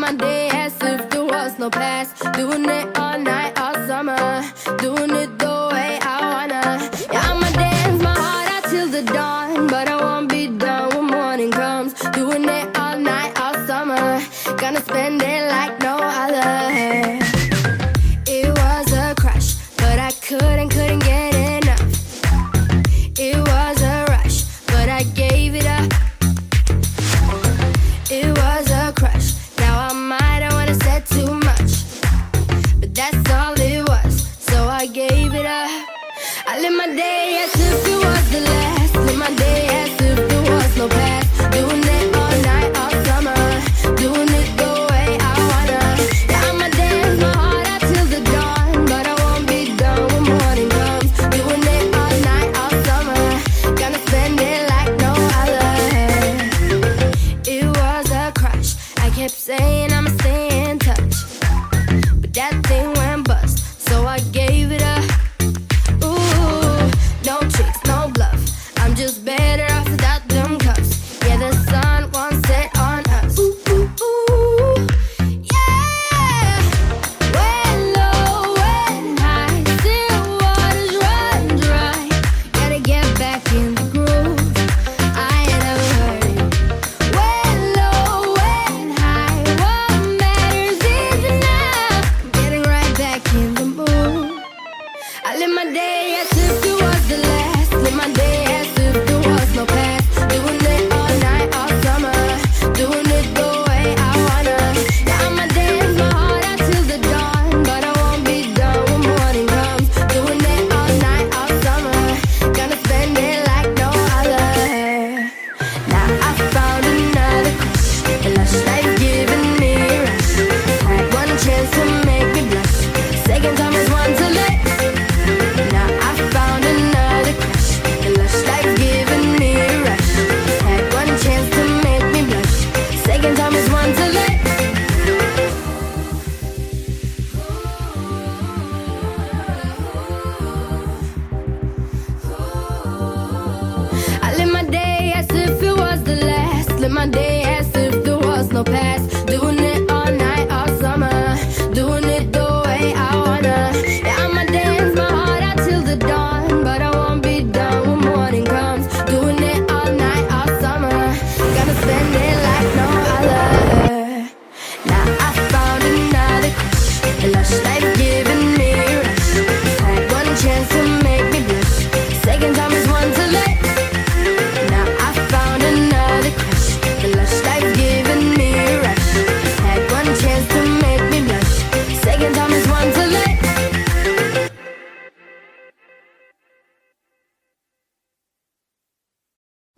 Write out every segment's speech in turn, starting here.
my day as if there was no past. Doing it all night, all summer. Doing it the way I wanna. Yeah, I'ma dance my heart out till the dawn, but I won't be done when morning comes. Doing it all night, all summer. Gonna spend it like no other. It was a crush, but I couldn't get enough. It was a rush, but I gave it up. It was a crush. Now I might have wanna said too much, but that's all it was, so I gave it up. I live my day as if it was the last. Live my day as if there was no past. Doing it all night, all summer. Doing it the way I wanna. Yeah, I'ma dance my heart out till the dawn, but I won't be done when morning comes. Doing it all night, all summer. Gonna spend it like no other. It was a crush. I kept saying I'ma stay in touch, but that thing went bust, so I gave it up. Ooh, no tricks, no bluff. I'm just better off without them cuffs. Yeah, the sun won't set on us. Ooh, ooh, ooh, yeah. When low, when high, still waters run dry. Gotta get back in the groove. I ain't never heard it. When low, when high, what matters is enough. Getting right back in the mood. I live my day as if it was the last. Live my day as if there was no past. Doing it all night, all summer. Doing it the way I wanna. Yeah, I'ma dance my heart out till the dawn, but I won't be done when morning comes. Doing it all night, all summer. Gonna spend it like no other. Now I found another crush. A lush life giving me a rush. Had one chance to make me blush. Second time is one to let. Now I found another crush. A lush life giving me a rush. Had one chance to make me blush. Second time is one to let. I live my day as if it was the last. Live my day as if there was no past. Doing it all night, all summer. Doing it the way I wanna. Yeah, I'ma dance my heart out till the dawn, but I won't be done when morning comes. Doing it all night, all summer. Gonna spend it like no other. Now I found another crush. A lush life giving me a rush. Had one chance to make me blush. Second time is one to let. Now I found another crush. The lush life giving me a rush. Had one chance to make me blush. Second time is one to let.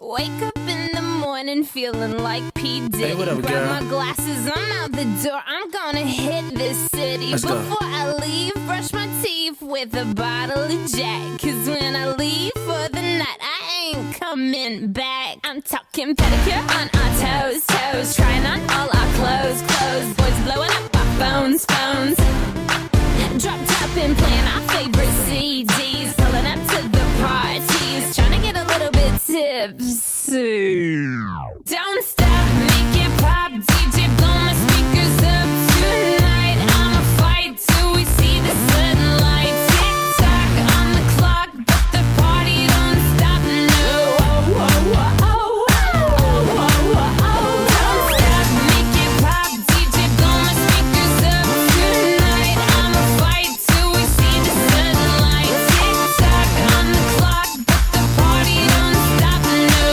Wake up in the morning feeling like P. Diddy. Hey, what up, Grab girl? my glasses, I'm out the door. I'm gonna hit this city. Let's go. Before I leave, brush my teeth with a bottle of Jack. Cause when I leave for the night, I ain't coming back. I'm talking pedicure on our toes, toes. Trying on all our clothes, clothes. Boys blowing up our phones, phones. Drop top and playing our favorite CDs. Pulling up to the parties. Trying to get a little bit tipsy. Don't stop, make it pop. DJ, blow my speakers up tonight. I'ma fight till we see the sunlight. Tick tock on the clock, but the party don't stop. No. Oh, oh, oh, oh, oh, oh, oh, oh. Don't stop, make it pop. DJ, blow my speakers up tonight. I'ma fight till we see the sunlight. Tick tock on the clock, but the party don't stop. No.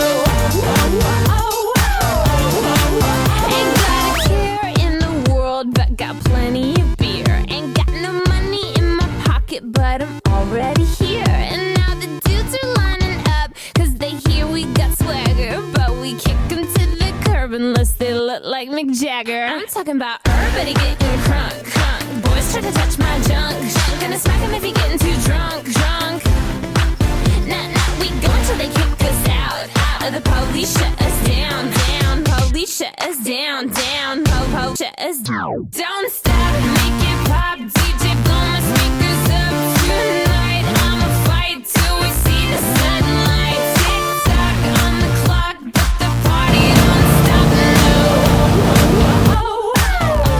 Oh, oh, oh, oh, oh, oh. Ain't got a care in the world, but got plenty of beer. Ain't got no money in my pocket, but I'm already here. And now the dudes are lining up, cause they hear we got swagger. But we kick them to the curb unless they look like Mick Jagger. I'm talking about everybody getting crunk, crunk. Boys try to touch my junk, junk. Gonna smack him if he getting too drunk, drunk. Nah, nah, we go until they kick us out, out. Or the police shut us down, down. Police shut us down, down. Po-po shut us down. Don't stop, make it pop. DJ, blow my speakers up tonight. I'ma fight till we see the sunlight. Tick tock on the clock, but the party don't stop. No. Oh, oh, oh, oh.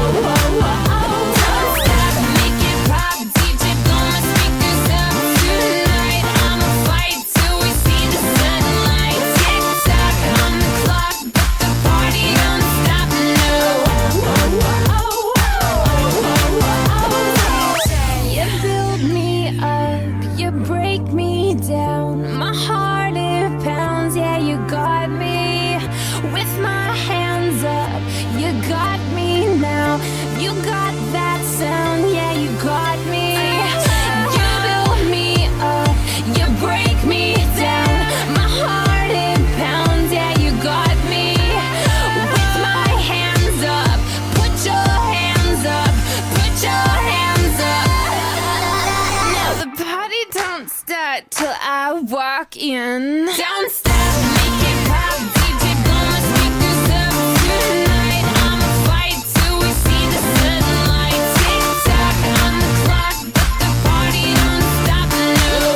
start till I walk in. Don't stop, make it pop. DJ, blow my speakers up tonight. I'ma fight till we see the sunlight. Tick tock on the clock, but the party don't stop. No.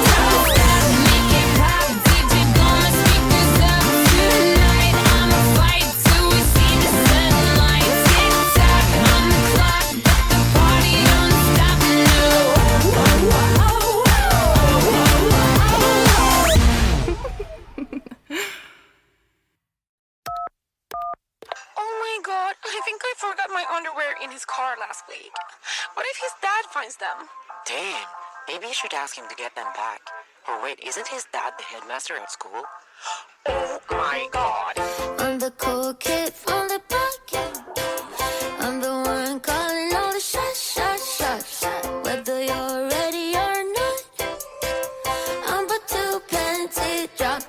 Don't stop, make it pop. DJ, blow my speakers up tonight. I'ma fight till we see the sunlight. Tick tock on the clock, but the party don't stop. No. Oh my god, I think I forgot my underwear in his car last week. What if his dad finds them? Damn, maybe you should ask him to get them back. Or wait, isn't his dad the headmaster at school? Oh my god. I'm the cool kid from the block. I'm the one calling all the shots. Whether you're ready or not, I'm but too plenty. Drop.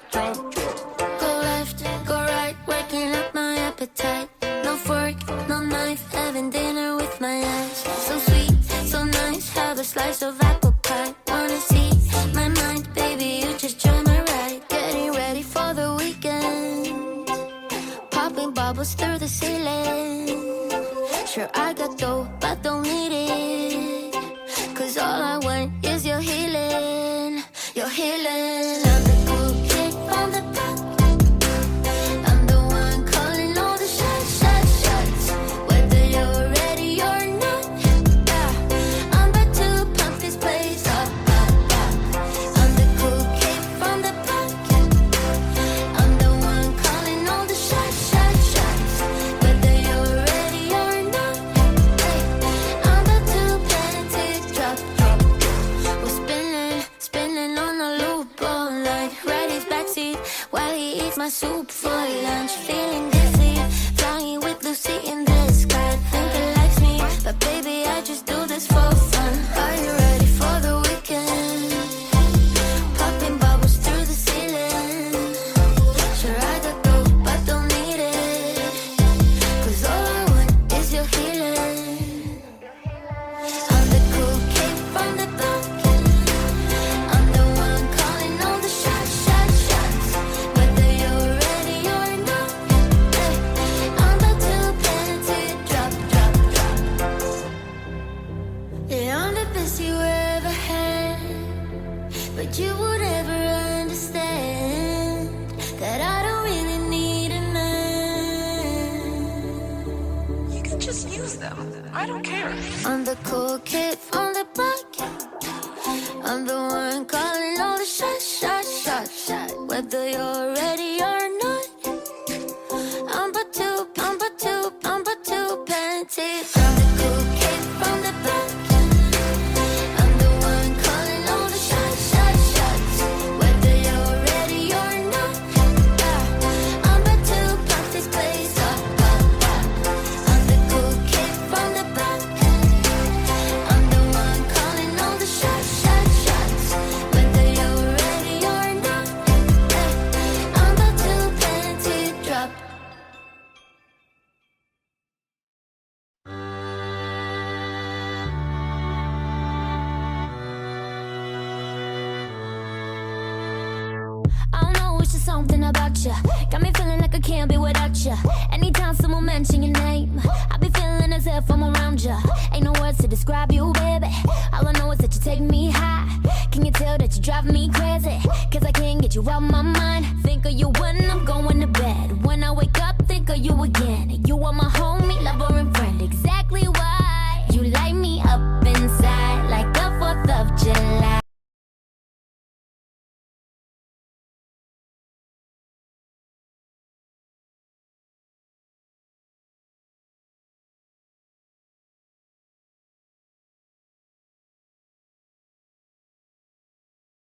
Go left, go right, working up my appetite. No fork, no knife, having dinner with my eyes. So sweet, so nice, have a slice of apple pie. Wanna see my mind, baby, you just join my ride. Getting ready for the weekend, popping bubbles through the ceiling. Sure, I got dough, but don't need it, 'cause all I want is your healing. Your healing. I'm the cool kid from the block. I'm the one calling all the shots. Whether you're ready or not, yeah, I'm about to pump this place up. I'm the cool kid from the block. I'm the one calling all the shots. Whether you're ready or not, I'm about to plant it. Drop. We're spinning on a loop all night. Ride his backseat while he eats my soup for lunch. Feeling dizzy, flying with Lucy in the sky. Think he likes me, but baby, I just do this for fun. Are you ready for the weekend? Popping bubbles through the ceiling. Sure, I got dough, but don't need it, 'cause all I want is your healing. I'm the cool kid from the block. I'm the one calling all the shots. Whether you're ready or not, I'm about to plant it. Drop. Yeah, I'm the best you ever had, but you would never understand that I don't really need a man. You can just use them. I don't care. I'm the cool kid from the block. I'm the one calling all the shots. Whether you're ready or not, I'm but too plenty. I'm the cool kid from the block. I'm the one calling all the shots. Whether you're ready or not, yeah, I'm but too pump this place up. I'm the cool kid from the block. I'm the one calling all the shots. Whether you're ready or not, I'm about to plant it. Drop. I don't know, it's just something about you. Got me feeling like I can't be without you. Anytime someone mention your name, I be feeling as if I'm around you. Ain't no words to describe you, baby. All I know is that you take me high. Can you tell that you drive me crazy? 'Cause I can't get you out my mind. Think of you when